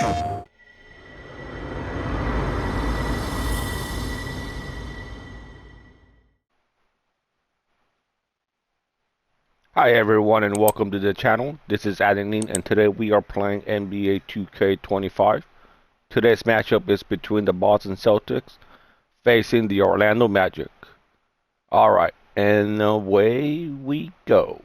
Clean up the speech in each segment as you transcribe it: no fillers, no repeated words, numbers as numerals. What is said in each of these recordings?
Hi everyone and welcome to the channel. This is Adeline and today we are playing NBA 2K25. Today's matchup is between the Boston Celtics facing the Orlando Magic. Alright, and away we go.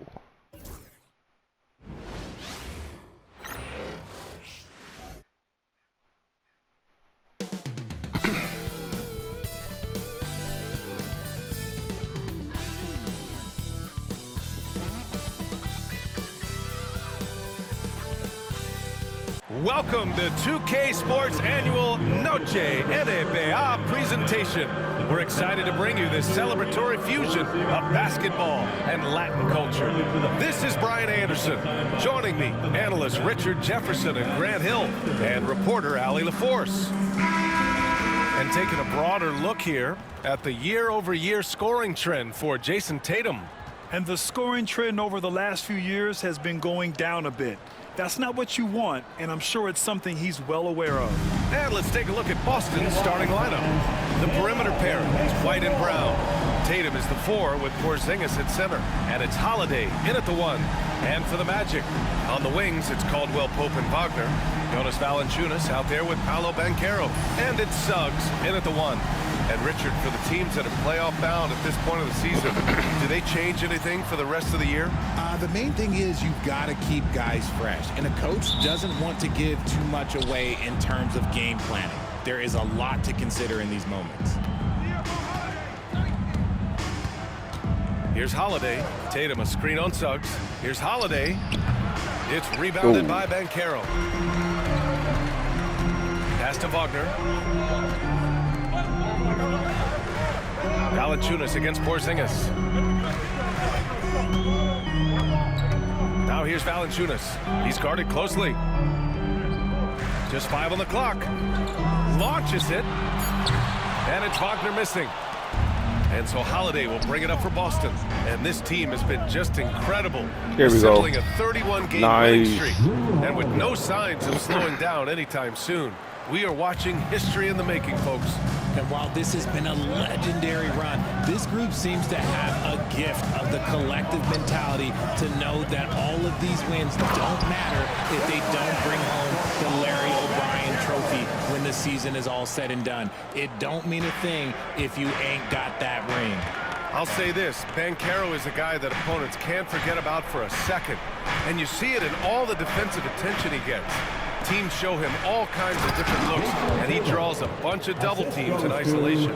Welcome to 2K Sports Annual Noche NBA presentation. We're excited to bring you this celebratory fusion of basketball and Latin culture. This is Brian Anderson. Joining me, analysts Richard Jefferson and Grant Hill, and reporter Allie LaForce. And taking a broader look here at the year-over-year scoring trend for Jason Tatum. And the scoring trend over the last few years has been going down a bit. That's not what you want, and I'm sure it's something he's well aware of. And let's take a look at Boston's starting lineup. The perimeter pair is White and Brown. Tatum is the 4 with Porzingis at center. And it's Holiday in at the 1. And for the Magic, on the wings, it's Caldwell Pope and Wagner. Jonas Valanciunas out there with Paolo Banchero. And it's Suggs in at the 1. And Richard, for the teams that are playoff bound at this point of the season, do they change anything for the rest of the year? The main thing is you've got to keep guys fresh. And a coach doesn't want to give too much away in terms of game planning. There is a lot to consider in these moments. Here's Holiday. Tatum a screen on Suggs. Here's Holiday. It's rebounded by Banchero. Pass to Wagner. Valanciunas against Porzingis. Now here's Valanciunas. He's guarded closely. Just 5 on the clock. Launches it. And it's Wagner missing. And so Holiday will bring it up for Boston. And this team has been just incredible. Here we go. Assembling a 31-game winning streak. And with no signs of slowing down anytime soon. We are watching history in the making, folks. And while this has been a legendary run, this group seems to have a gift of the collective mentality to know that all of these wins don't matter if they don't bring home the Larry O'Brien trophy when the season is all said and done. It don't mean a thing if you ain't got that ring. I'll say this, Banchero is a guy that opponents can't forget about for a second. And you see it in all the defensive attention he gets. Teams show him all kinds of different looks, and he draws a bunch of double teams in isolation.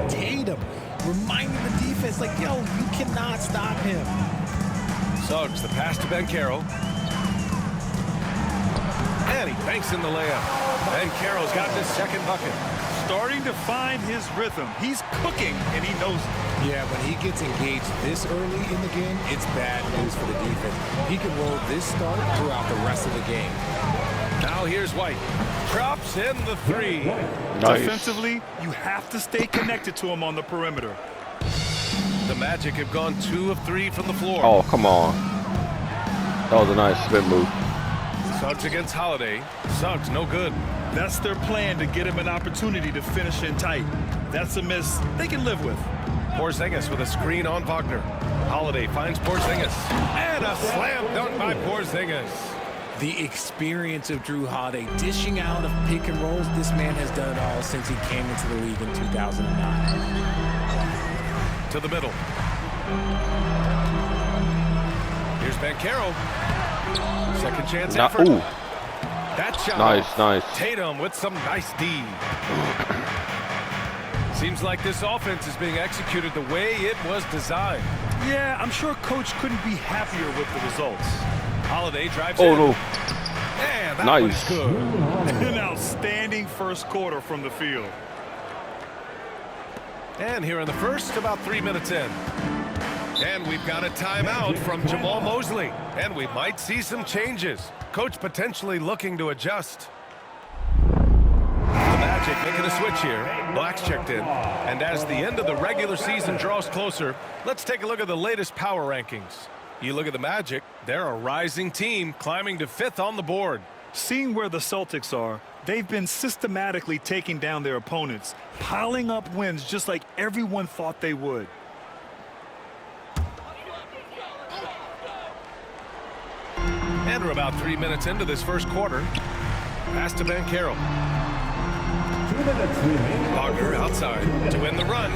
Tatum reminding the defense, like, yo, you cannot stop him. Suggs, the pass to Banchero. And he banks in the layup. Banchero's gotten his second bucket. Starting to find his rhythm. He's cooking, and he knows it. Yeah, when he gets engaged this early in the game, it's bad news for the defense. He can roll this start throughout the rest of the game. Now here's White. Drops in the 3. Nice. Defensively, you have to stay connected to him on the perimeter. The Magic have gone 2 of 3 from the floor. Oh, come on. That was a nice spin move. Suggs against Holiday. Suggs, no good. That's their plan, to get him an opportunity to finish in tight. That's a miss they can live with. Porzingis with a screen on Wagner. Holiday finds Porzingis. And a slam dunk by Porzingis. The experience of Drew Holiday dishing out of pick and rolls, this man has done it all since he came into the league in 2009. To the middle. Here's Banchero. Second chance effort. Ooh. That shot. Nice. Tatum with some nice D. Seems like this offense is being executed the way it was designed. Yeah, I'm sure Coach couldn't be happier with the results. Holiday drives Oh, in. no. And that Nice. one's good. An outstanding first quarter from the field. And here in the first, about 3 minutes in. And we've got a timeout from Jamal Mosley. And we might see some changes. Coach potentially looking to adjust. The Magic making a switch here. Black's checked in. And as the end of the regular season draws closer, let's take a look at the latest power rankings. You look at the Magic, they're a rising team climbing to 5th on the board. Seeing where the Celtics are, they've been systematically taking down their opponents, piling up wins just like everyone thought they would. And we're about 3 minutes into this first quarter. Pass to Banchero. Wagner outside to win the run.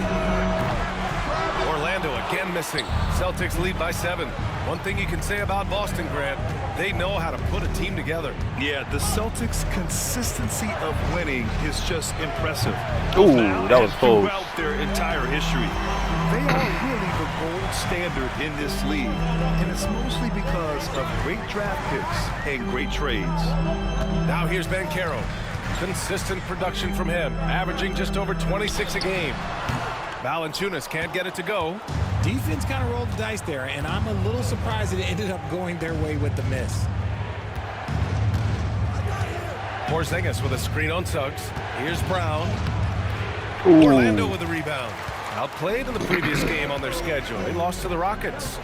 Orlando again missing. Celtics lead by 7. One thing you can say about Boston, Grant, they know how to put a team together. Yeah, the Celtics' consistency of winning is just impressive. Ooh, Now that was and close. throughout their entire history, they are really the gold standard in this league, and it's mostly because of great draft picks and great trades. Now here's Banchero. Consistent production from him, averaging just over 26 a game. Valanciunas can't get it to go. Defense kind of rolled the dice there, and I'm a little surprised it ended up going their way with the miss. Porzingis with a screen on Suggs. Here's Brown. Ooh. Orlando with a rebound. Outplayed in the previous game on their schedule. They lost to the Rockets.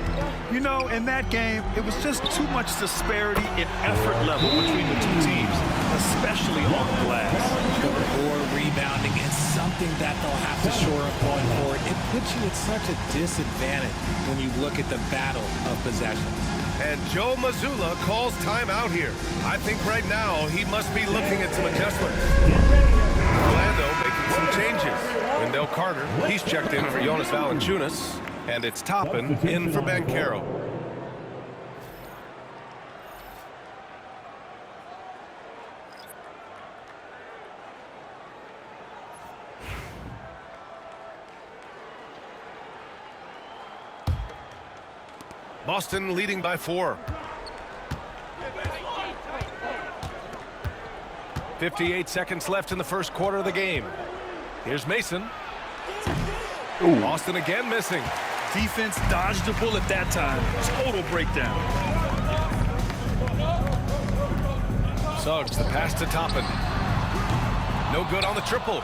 You know, in that game, it was just too much disparity in effort level between the two teams, especially on the glass. The poor rebounding is something that they'll have to shore up going forward. It puts you at such a disadvantage when you look at the battle of possession. And Joe Mazzulla calls timeout here. I think right now he must be looking at some adjustments. Orlando making some changes. Wendell Carter, he's checked in for Jonas Valanciunas. And it's Toppin in for Banchero. Boston leading by 4. 58 seconds left in the first quarter of the game. Here's Mason. Ooh. Boston again missing. Defense dodged a bullet that time. Total breakdown. Suggs, the pass to Toppin. No good on the triple.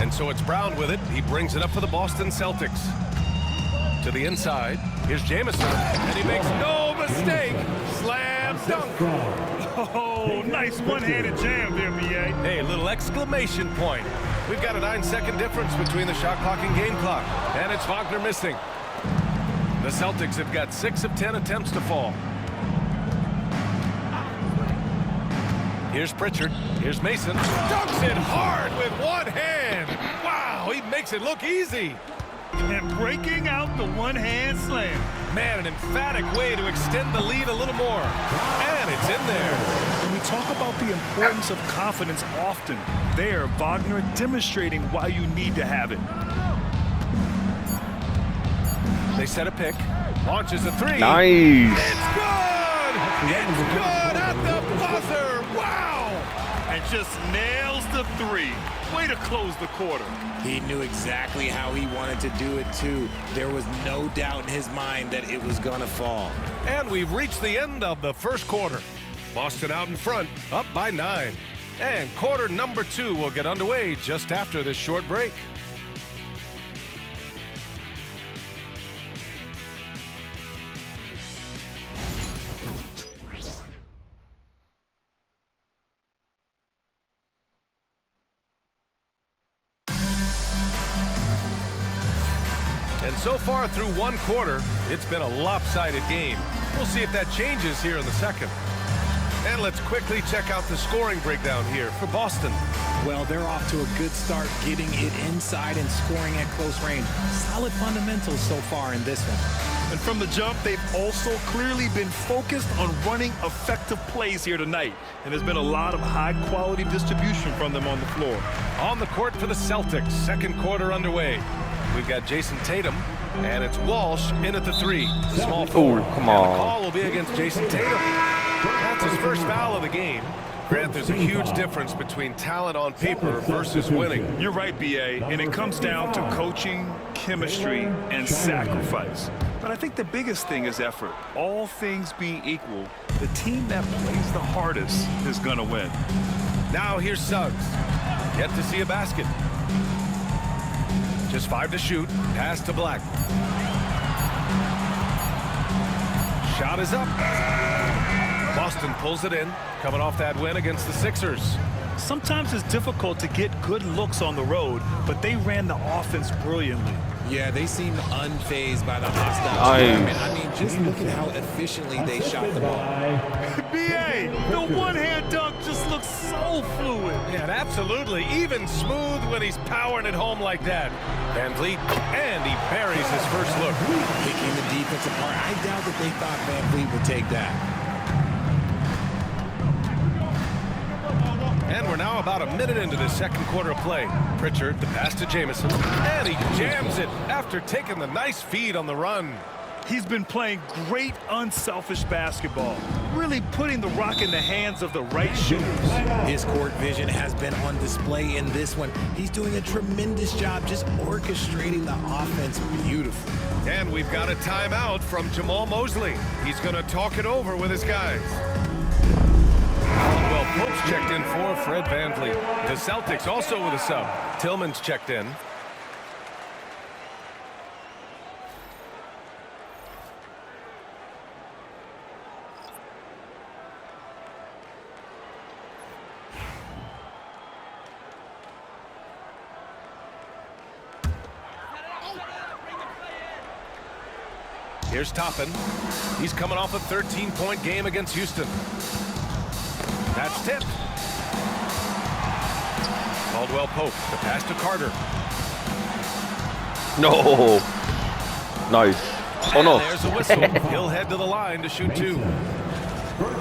And so it's Brown with it. He brings it up for the Boston Celtics. To the inside. Here's Jamison. And he makes no mistake. Slam dunk. Oh, nice one-handed jam there, B.A. Hey, a little exclamation point. We've got a 9-second difference between the shot clock and game clock. And it's Wagner missing. The Celtics have got 6 of 10 attempts to fall. Here's Pritchard. Here's Mason. Dunks it hard with one hand. Wow, he makes it look easy. And breaking out the one-hand slam. Man, an emphatic way to extend the lead a little more. And it's in there. When we talk about the importance of confidence often, there, Wagner demonstrating why you need to have it. They set a pick. Launches a 3. Nice. It's good! It's good at the buzzer! Wow! And just nails the 3. Way to close the quarter. He knew exactly how he wanted to do it, too. There was no doubt in his mind that it was going to fall. And we've reached the end of the first quarter. Boston out in front, up by 9. And quarter number 2 will get underway just after this short break. And so far through one quarter, it's been a lopsided game. We'll see if that changes here in the second. And let's quickly check out the scoring breakdown here for Boston. Well, they're off to a good start getting it inside and scoring at close range. Solid fundamentals so far in this one. And from the jump, they've also clearly been focused on running effective plays here tonight. And there's been a lot of high-quality distribution from them on the floor. On the court for the Celtics, second quarter underway. We've got Jason Tatum, and it's Walsh in at the 3. Small forward. Come And the on. call will be against Jason Tatum. That's his first foul of the game. Grant, there's a huge difference between talent on paper versus winning. You're right, B.A., and it comes down to coaching, chemistry, and sacrifice. But I think the biggest thing is effort. All things being equal, the team that plays the hardest is going to win. Now here's Suggs. Yet to see a basket. Just 5 to shoot. Pass to Black. Shot is up. Boston pulls it in, coming off that win against the Sixers. Sometimes it's difficult to get good looks on the road, but they ran the offense brilliantly. Yeah, they seemed unfazed by the hostile environment. I mean, just look at how efficiently they shot the ball. B.A., the one-hand dunk just looks so fluid. Yeah, absolutely. Even smooth when he's powering it home like that. Van Vliet, and he buries his first look. Picking the defense apart. I doubt that they thought Van Vliet would take that. And we're now about a minute into the second quarter of play. Pritchard, the pass to Jamison, and he jams it after taking the nice feed on the run. He's been playing great, unselfish basketball, really putting the rock in the hands of the right shooters. His court vision has been on display in this one. He's doing a tremendous job just orchestrating the offense beautifully. And we've got a timeout from Jamal Mosley. He's going to talk it over with his guys. Well, Pope's checked in for Fred Van Vliet. The Celtics also with a sub. Tillman's checked in. Here's Toppin. He's coming off a 13-point game against Houston. That's tipped. Caldwell Pope, the pass to Carter. No. Nice. Oh, no. There's a whistle. He'll head to the line to shoot two.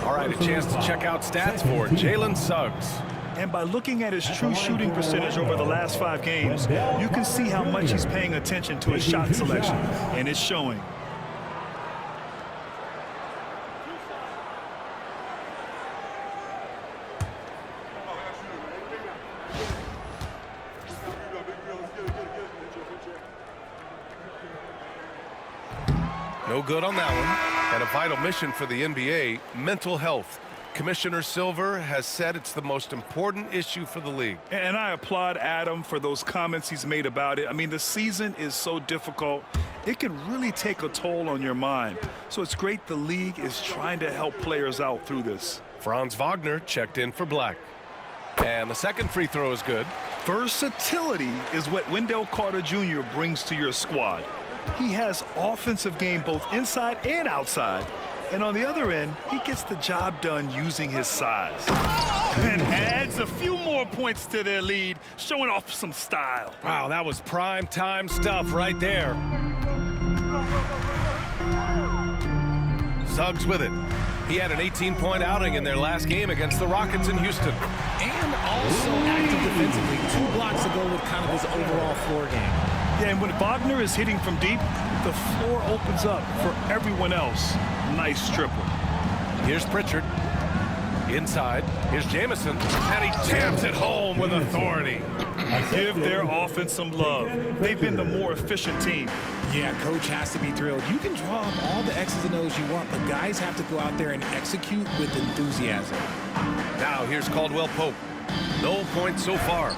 All right, a chance to check out stats for Jalen Suggs. And by looking at his true shooting percentage over the last 5 games, you can see how much he's paying attention to his shot selection, and it's showing. No good on that one. And a vital mission for the NBA, mental health. Commissioner Silver has said it's the most important issue for the league. And I applaud Adam for those comments he's made about it. I mean, the season is so difficult. It can really take a toll on your mind. So it's great the league is trying to help players out through this. Franz Wagner checked in for Black. And the second free throw is good. Versatility is what Wendell Carter Jr. brings to your squad. He has offensive game both inside and outside. And on the other end, he gets the job done using his size. And adds a few more points to their lead, showing off some style. Wow, that was prime time stuff right there. Suggs with it. He had an 18-point outing in their last game against the Rockets in Houston. And also active defensively. 2 blocks ago with kind of his overall floor game. Yeah, and when Wagner is hitting from deep, the floor opens up for everyone else. Nice triple. Here's Pritchard. Inside. Here's Jamison. And he jams it home with authority. Give their offense some love. They've been the more efficient team. Yeah, coach has to be thrilled. You can draw up all the X's and O's you want, but guys have to go out there and execute with enthusiasm. Now here's Caldwell Pope. No points so far.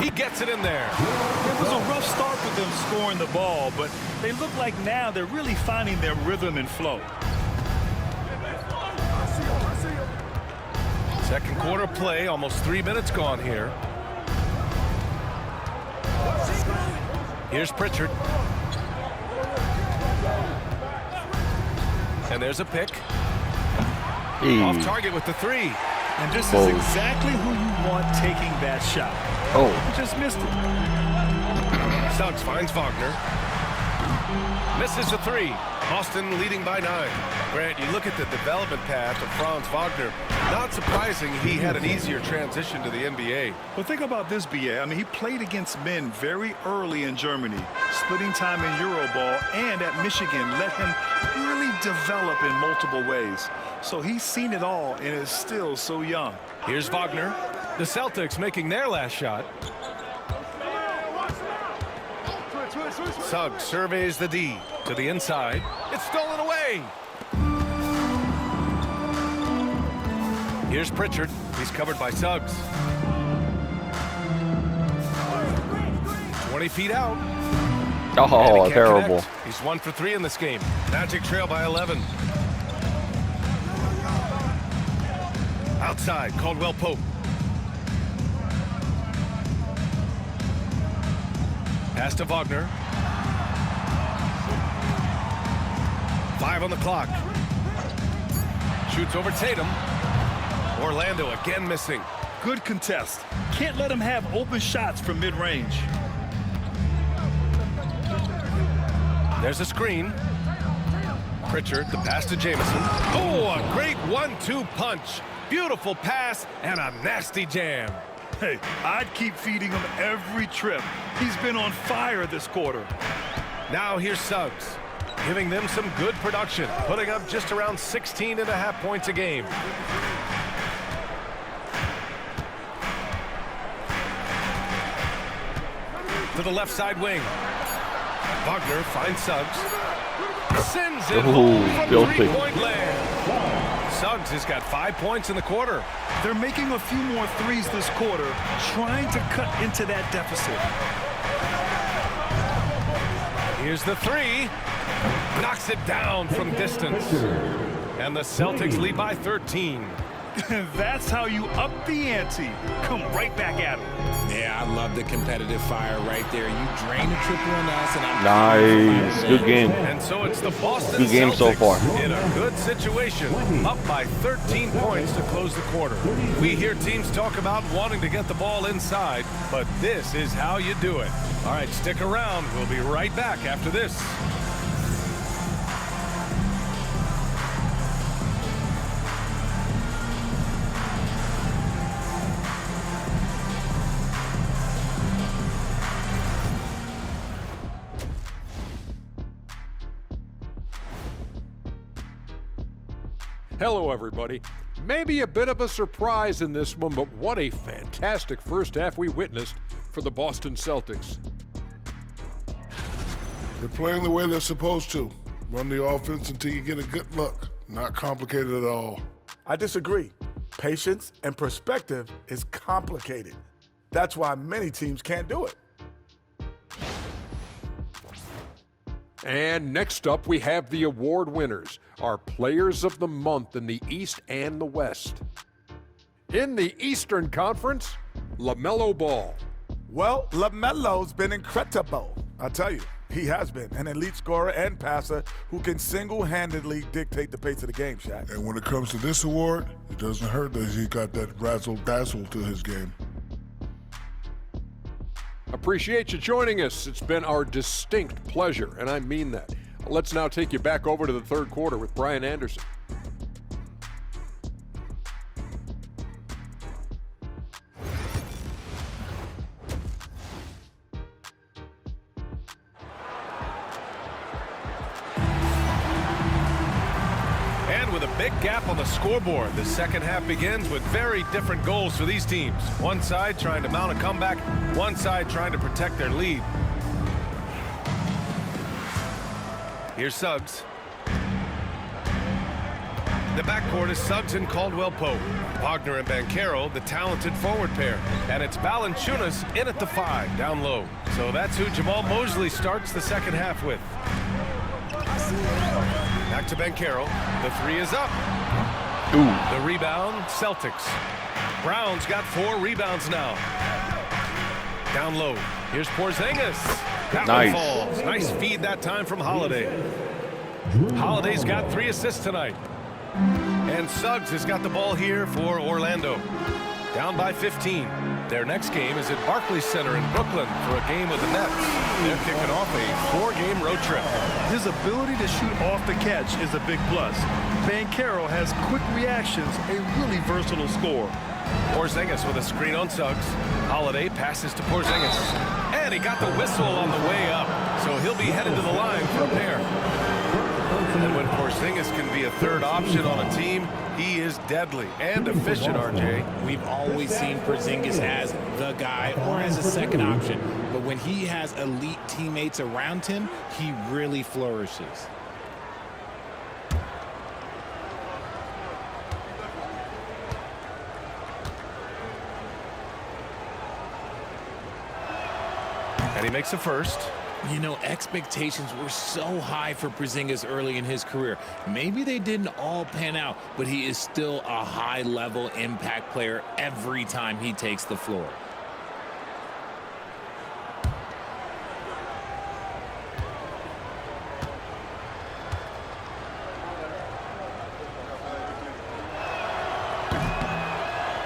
He gets it in there. It was a rough start for them scoring the ball, but they look like now they're really finding their rhythm and flow. Second quarter play, almost 3 minutes gone here. Here's Pritchard. And there's a pick. Off target with the three. And this is exactly who you want taking that shot. Oh. He just missed it. Suggs finds Wagner. Misses the three. Boston leading by 9. Grant, you look at the development path of Franz Wagner. Not surprising he had an easier transition to the NBA. Well, think about this, B.A. I mean, he played against men very early in Germany, splitting time in Euroball, and at Michigan let him really develop in multiple ways. So he's seen it all and is still so young. Here's Wagner. The Celtics making their last shot. Suggs surveys the D to the inside. It's stolen away. Here's Pritchard. He's covered by Suggs. 20 feet out. Oh, terrible. Connect. He's 1 for 3 in this game. Magic trail by 11. Outside, Caldwell Pope. Pass to Wagner. 5 on the clock. Shoots over Tatum. Orlando again missing. Good contest. Can't let him have open shots from mid-range. There's a screen. Pritchard, the pass to Jamison. Oh, a great 1-2 punch. Beautiful pass and a nasty jam. Hey, I'd keep feeding him every trip. He's been on fire this quarter. Now here's Suggs, giving them some good production, putting up just around 16.5 points a game. To the left side wing. Wagner finds Suggs. Sends it home from three-point land. Suggs has got 5 points in the quarter. They're making a few more threes this quarter, trying to cut into that deficit. Here's the three. Knocks it down from distance. And the Celtics lead by 13. That's how you up the ante. Come right back at him. Yeah, I love the competitive fire right there. You drain a triple on us, and I'm Nice. Good game. And so it's the Boston Good game Celtics so far. in a good situation, up by 13 points to close the quarter. We hear teams talk about wanting to get the ball inside, but this is how you do it. All right, stick around. We'll be right back after this. Hello, everybody. Maybe a bit of a surprise in this one, but what a fantastic first half we witnessed for the Boston Celtics. They're playing the way they're supposed to. Run the offense until you get a good look. Not complicated at all. I disagree. Patience and perspective is complicated. That's why many teams can't do it. And next up, we have the award winners, our players of the month in the East and the West. In the Eastern Conference, LaMelo Ball. Well, LaMelo's been incredible. I tell you, he has been an elite scorer and passer who can single-handedly dictate the pace of the game, Shaq. And when it comes to this award, it doesn't hurt that he got that razzle-dazzle to his game. Appreciate you joining us. It's been our distinct pleasure, and I mean that. Let's now take you back over to the third quarter with Brian Anderson. And with a big gap on the scoreboard, the second half begins with very different goals for these teams. One side trying to mount a comeback, one side trying to protect their lead. Here's Suggs. The backcourt is Suggs and Caldwell Pope. Wagner and Banchero, the talented forward pair. And it's Valanciunas in at the 5, down low. So that's who Jamal Mosley starts the second half with. Back to Banchero. The 3 is up. Ooh. The rebound, Celtics. Brown's got 4 rebounds now. Down low. Here's Porzingis. That Nice. one falls. Nice feed that time from Holiday. Holiday's got 3 assists tonight. And Suggs has got the ball here for Orlando. Down by 15. Their next game is at Barclays Center in Brooklyn for a game with the Nets. They're kicking off a 4-game road trip. His ability to shoot off the catch is a big plus. Banchero has quick reactions, a really versatile scorer. Porzingis with a screen on Suggs. Holiday passes to Porzingis. And he got the whistle on the way up. So he'll be headed to the line for a pair. And when Porzingis can be a third option on a team, he is deadly and efficient, RJ. We've always seen Porzingis as the guy or as a second option, but when he has elite teammates around him, he really flourishes. And he makes a first. You know, expectations were so high for Porzingis early in his career. Maybe they didn't all pan out, but he is still a high-level impact player every time he takes the floor.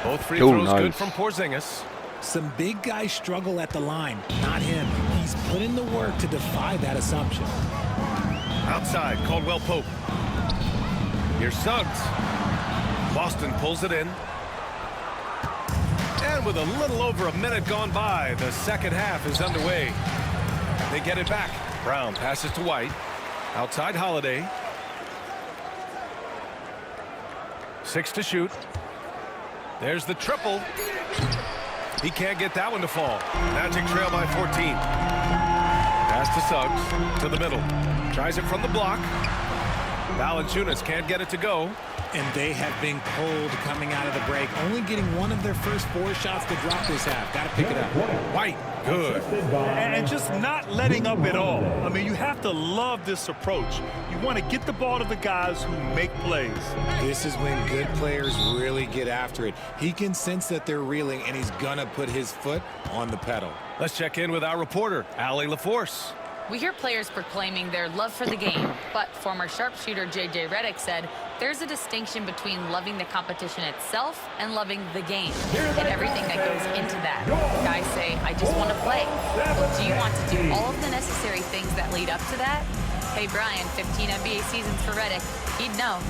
Both free throws nice. good from Porzingis. Some big guys struggle at the line, not him. He's put in the work to defy that assumption. Outside, Caldwell Pope. Here's Suggs. Boston pulls it in. And with a little over a minute gone by, the second half is underway. They get it back. Brown passes to White. Outside Holiday. 6 to shoot. There's the triple. He can't get that one to fall. Magic trail by 14. Pass to Suggs to the middle. Tries it from the block. Valanciunas can't get it to go. And they have been cold coming out of the break, only getting one of their first 4 shots to drop this half. Got to pick it up. White, good. And just not letting up at all. I mean, you have to love this approach. You want to get the ball to the guys who make plays. This is when good players really get after it. He can sense that they're reeling, and he's going to put his foot on the pedal. Let's check in with our reporter, Allie LaForce. We hear players proclaiming their love for the game, but former sharpshooter J.J. Redick said there's a distinction between loving the competition itself and loving the game and everything that goes into that. Guys say, I just want to play. Well, do you want to do all of the necessary things that lead up to that? Hey, Brian, 15 NBA seasons for Redick. He'd know.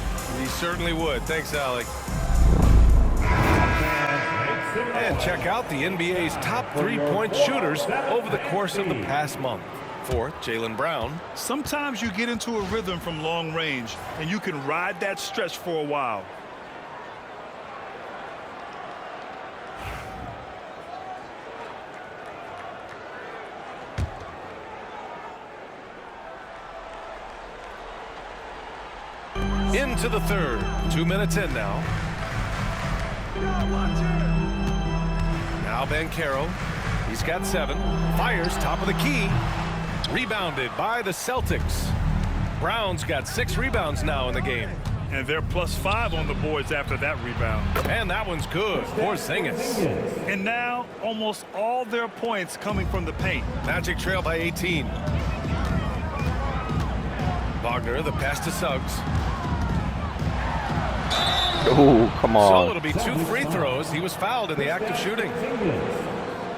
He certainly would. Thanks, Allie. And check out the NBA's top 3-point shooters over the course of the past month. Fourth, Jaylen Brown. Sometimes you get into a rhythm from long range, and you can ride that stretch for a while. Into the third. 2 minutes in now. Now Banchero. He's got 7. Fires top of the key. Rebounded by the Celtics. Brown's got 6 rebounds now in the game. And they're +5 on the boards after that rebound. And that one's good. Porzingis. And now almost all their points coming from the paint. Magic trail by 18. Wagner, the pass to Suggs. Oh, come So on. it'll be 2 free throws. He was fouled in the act of shooting.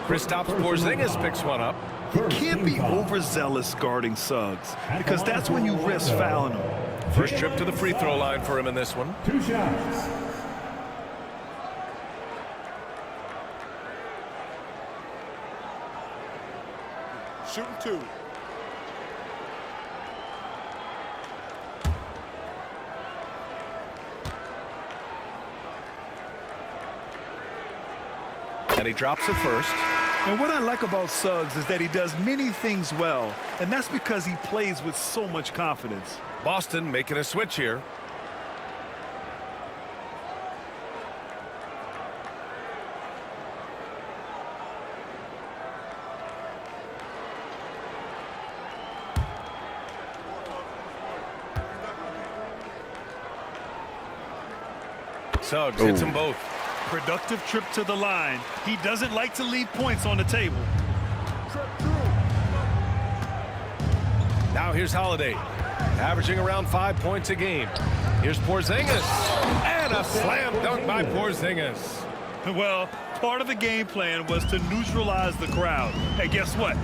Kristaps Porzingis picks one up. You can't be overzealous guarding Suggs, because that's when you risk fouling him. First trip to the free throw line for him in this one. 2 shots. Shooting 2. And he drops it first. And what I like about Suggs is that he does many things well, and that's because he plays with so much confidence. Boston making a switch here. Suggs hits them both. Productive trip to the line. He doesn't like to leave points on the table. Now here's Holiday, averaging around 5 points a game. Here's Porzingis, and a slam dunk by Porzingis. Well, part of the game plan was to neutralize the crowd. And guess what?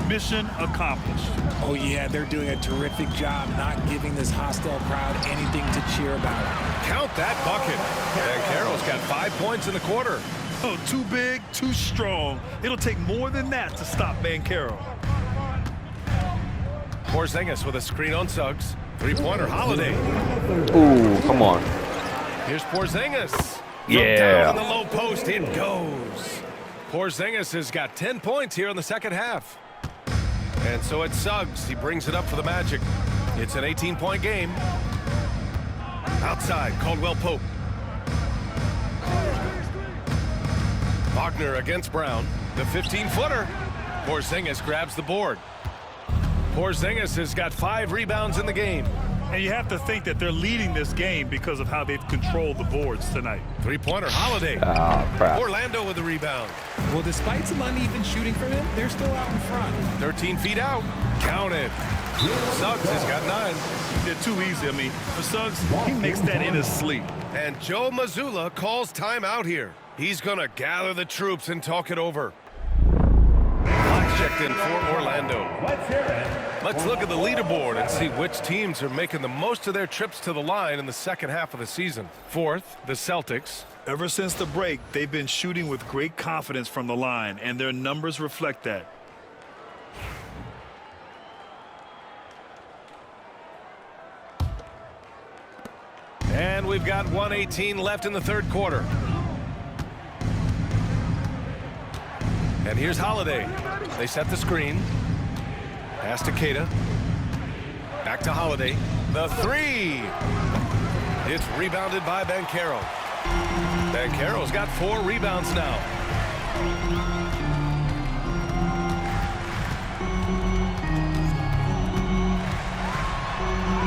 Mission accomplished. Oh, yeah, they're doing a terrific job not giving this hostile crowd anything to cheer about. Count that bucket. And Carroll's got 5 points in the quarter. Oh, too big, too strong. It'll take more than that to stop Banchero. Porzingis with a screen on Suggs. 3-pointer Holiday. Ooh, come on. Here's Porzingis. From Yeah. down in the low post, it goes. Porzingis has got 10 points here in the second half. And so it's Suggs. He brings it up for the Magic. It's an 18-point game. Outside, Caldwell Pope. Wagner against Brown. The 15-footer. Porzingis grabs the board. Porzingis has got 5 rebounds in the game. And you have to think that they're leading this game because of how they've controlled the boards tonight. Three-pointer Holiday. Crap. Orlando with the rebound. Well, despite some uneven shooting from him, they're still out in front. 13 feet out. Counted. Suggs has got 9. They're too easy. I mean, for Suggs, he makes that in his sleep. And Joe Mazzulla calls timeout here. He's going to gather the troops and talk it over. Clock checked in for Orlando. Let's look at the leaderboard and see which teams are making the most of their trips to the line in the second half of the season. 4th, the Celtics. Ever since the break, they've been shooting with great confidence from the line, and their numbers reflect that. And we've got 1:18 left in the third quarter. And here's Holiday. They set the screen. Pass to Keita. Back to Holiday. The 3. It's rebounded by Banchero. Banchero's got 4 rebounds now.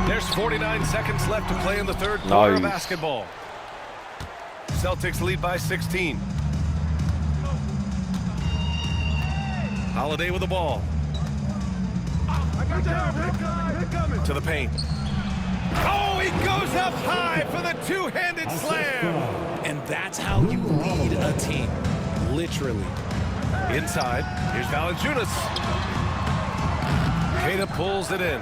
There's 49 seconds left to play in the third quarter of basketball. Celtics lead by 16. Holiday with the ball. To the paint. Oh, he goes up high for the two-handed slam. And that's how you lead a team, literally. Inside, here's Valanciunas. Keita pulls it in.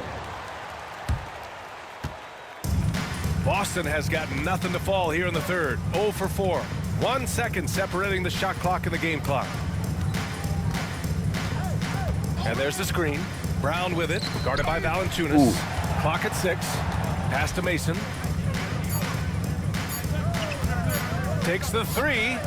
Boston has got nothing to fall here in the third. 0 for 4. 1 second separating the shot clock and the game clock. And there's the screen. Brown with it, guarded by Valanciunas. Clock at 6. Pass to Mason. Takes the 3.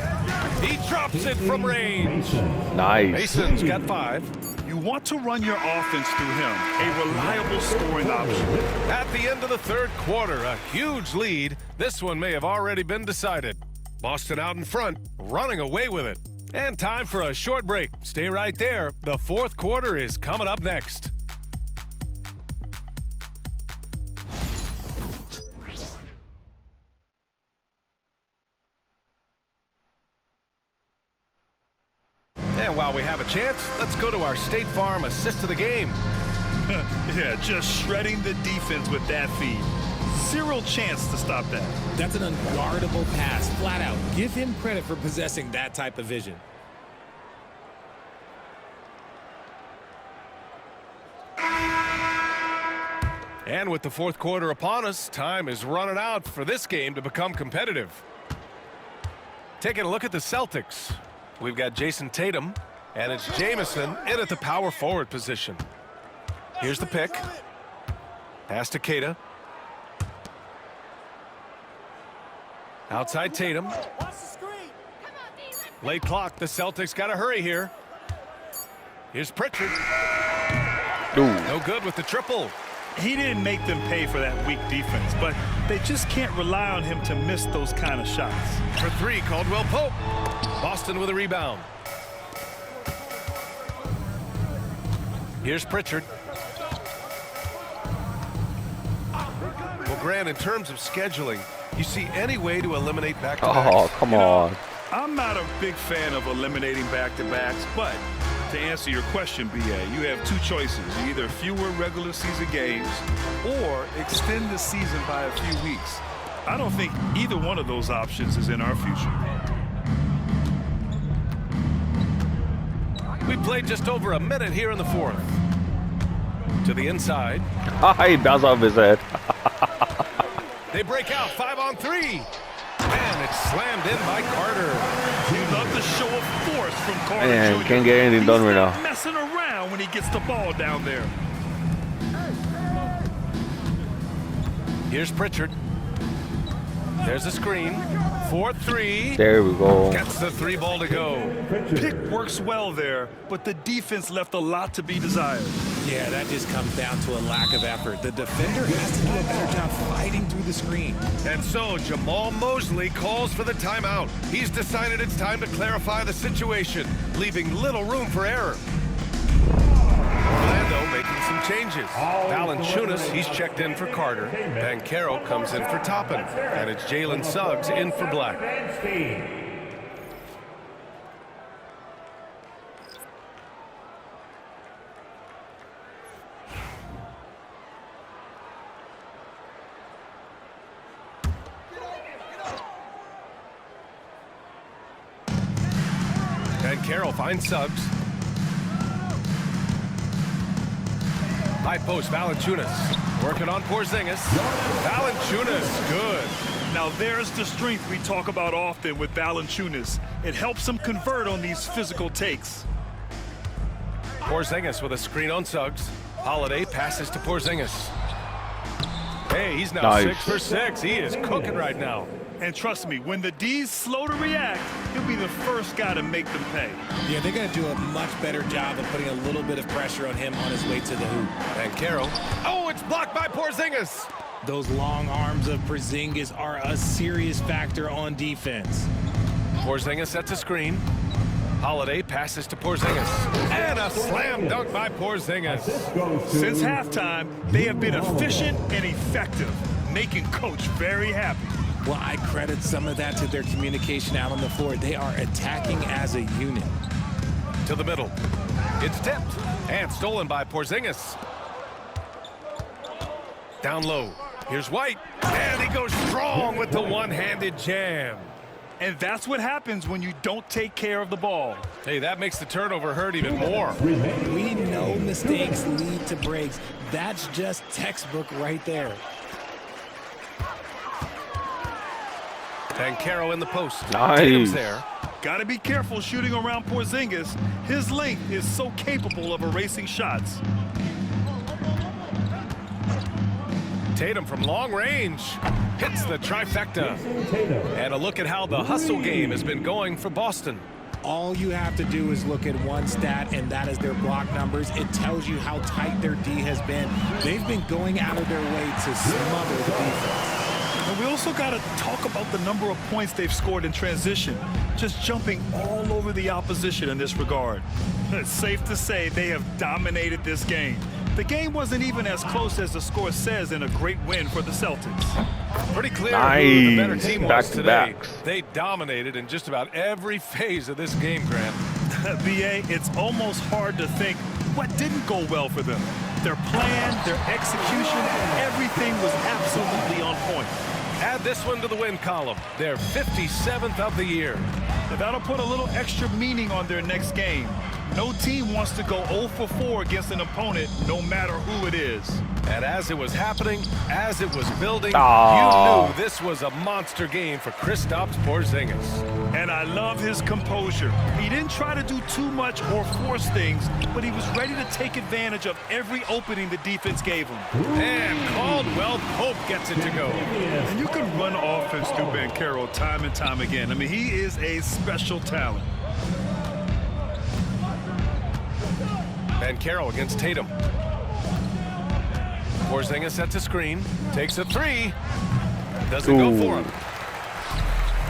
He drops it from range. Nice. Mason's got 5. You want to run your offense through him, a reliable scoring option. At the end of the third quarter, a huge lead. This one may have already been decided. Boston out in front, running away with it. And time for a short break. Stay right there. The fourth quarter is coming up next. And while we have a chance, let's go to our State Farm assist of the game. Yeah, just shredding the defense with that feed. Zero chance to stop that. That's an unguardable pass, flat out. Give him credit for possessing that type of vision. And with the fourth quarter upon us, time is running out for this game to become competitive. Taking a look at the Celtics. We've got Jason Tatum, and it's Jamison in at the power forward position. Here's the pick. Pass to Keita. Outside Tatum. Late clock. The Celtics got to hurry here. Here's Pritchard. No good with the triple. He didn't make them pay for that weak defense, but they just can't rely on him to miss those kind of shots. For 3, Caldwell Pope. Boston with a rebound. Here's Pritchard. Well, Grant, in terms of scheduling, you see any way to eliminate back-to-backs? Oh, come on. I'm not a big fan of eliminating back-to-backs, but to answer your question, BA, you have 2 choices. Either fewer regular season games or extend the season by a few weeks. I don't think either one of those options is in our future. We played just over a minute here in the fourth. To the inside. He bounced off his head. They break out 5 on 3. And it's slammed in by Carter. You love the show of force from Carter Man, Jr. can't get anything done right now. He's not messing around when he gets the ball down there. Here's Pritchard. There's a screen. 4-3. There we go. Gets the 3 ball to go. Pick works well there, but the defense left a lot to be desired. Yeah, that just comes down to a lack of effort. The defender has to do a better job fighting through the screen. And so Jamal Mosley calls for the timeout. He's decided it's time to clarify the situation, leaving little room for error. Orlando making some changes. Valanciunas, he's checked in for Carter. Banchero comes in for Toppin. And it's Jalen Suggs in for Black. Banchero finds Suggs. High post, Valanciunas. Working on Porzingis. Valanciunas, good. Now there's the strength we talk about often with Valanciunas. It helps him convert on these physical takes. Porzingis with a screen on Suggs. Holiday passes to Porzingis. Hey, he's now Nice. 6 for 6. He is cooking right now. And trust me, when the D's slow to react, he'll be the first guy to make them pay. Yeah, they're going to do a much better job of putting a little bit of pressure on him on his way to the hoop. Banchero. Oh, it's blocked by Porzingis. Those long arms of Porzingis are a serious factor on defense. Porzingis sets a screen. Holiday passes to Porzingis. And a slam dunk by Porzingis. Since halftime, they have been efficient and effective, making Coach very happy. Well, I credit some of that to their communication out on the floor. They are attacking as a unit. To the middle. It's tipped and stolen by Porzingis. Down low. Here's White. And he goes strong with the one-handed jam. And that's what happens when you don't take care of the ball. Hey, that makes the turnover hurt even more. We know mistakes lead to breaks. That's just textbook right there. Banchero in the post. Nice. Tatum's there. Got to be careful shooting around Porzingis. His length is so capable of erasing shots. Tatum from long range hits the trifecta. And a look at how the hustle game has been going for Boston. All you have to do is look at one stat, and that is their block numbers. It tells you how tight their D has been. They've been going out of their way to smother the defense. And we also got to talk about the number of points they've scored in transition, just jumping all over the opposition in this regard. It's safe to say they have dominated this game. The game wasn't even as close as the score says in a great win for the Celtics. Pretty clear who the better Nice. team was today. Back-to-backs. They dominated in just about every phase of this game, Grant. BA, it's almost hard to think what didn't go well for them. Their plan, their execution, everything was absolutely on point. Add this one to the win column. They're 57th of the year. And that'll put a little extra meaning on their next game. No team wants to go 0 for 4 against an opponent, no matter who it is. And as it was happening, as it was building, Aww. you knew this was a monster game for Kristaps Porzingis. And I love his composure. He didn't try to do too much or force things, but he was ready to take advantage of every opening the defense gave him. And Caldwell Pope gets it to go. And you can run offense through Banchero time and time again. I mean, he is a special talent. Banchero against Tatum. Porzingis sets a screen, takes a three, doesn't go for him.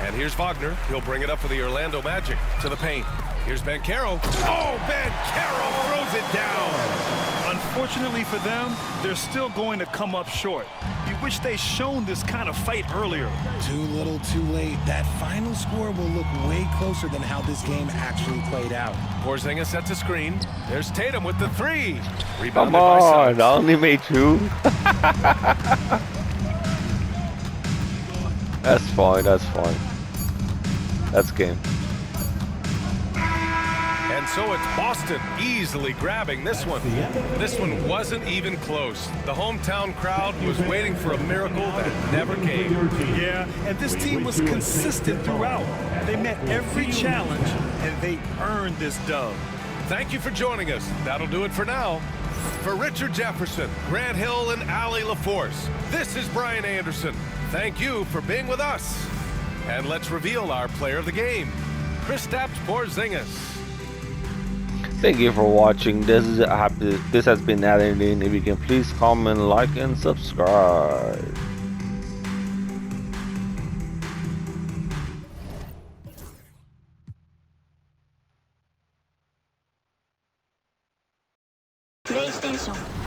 And here's Wagner. He'll bring it up for the Orlando Magic to the paint. Here's Banchero. Oh, Banchero throws it down. Unfortunately for them, they're still going to come up short. You wish they shown this kind of fight earlier. Too little, too late. That final score will look way closer than how this game actually played out. Porzingis sets a screen. There's Tatum with the three. Come Rebounded by on, Suggs. I only made 2. That's fine, that's fine. That's game. And so it's Boston easily grabbing this one. This one wasn't even close. The hometown crowd was waiting for a miracle that never came. Yeah, and this team was consistent throughout. They met every challenge, and they earned this dub. Thank you for joining us. That'll do it for now. For Richard Jefferson, Grant Hill, and Allie LaForce, this is Brian Anderson. Thank you for being with us. And let's reveal our player of the game, Kristaps Porzingis. Thank you for watching. This has been Adam. If you can please comment, like, and subscribe. 选手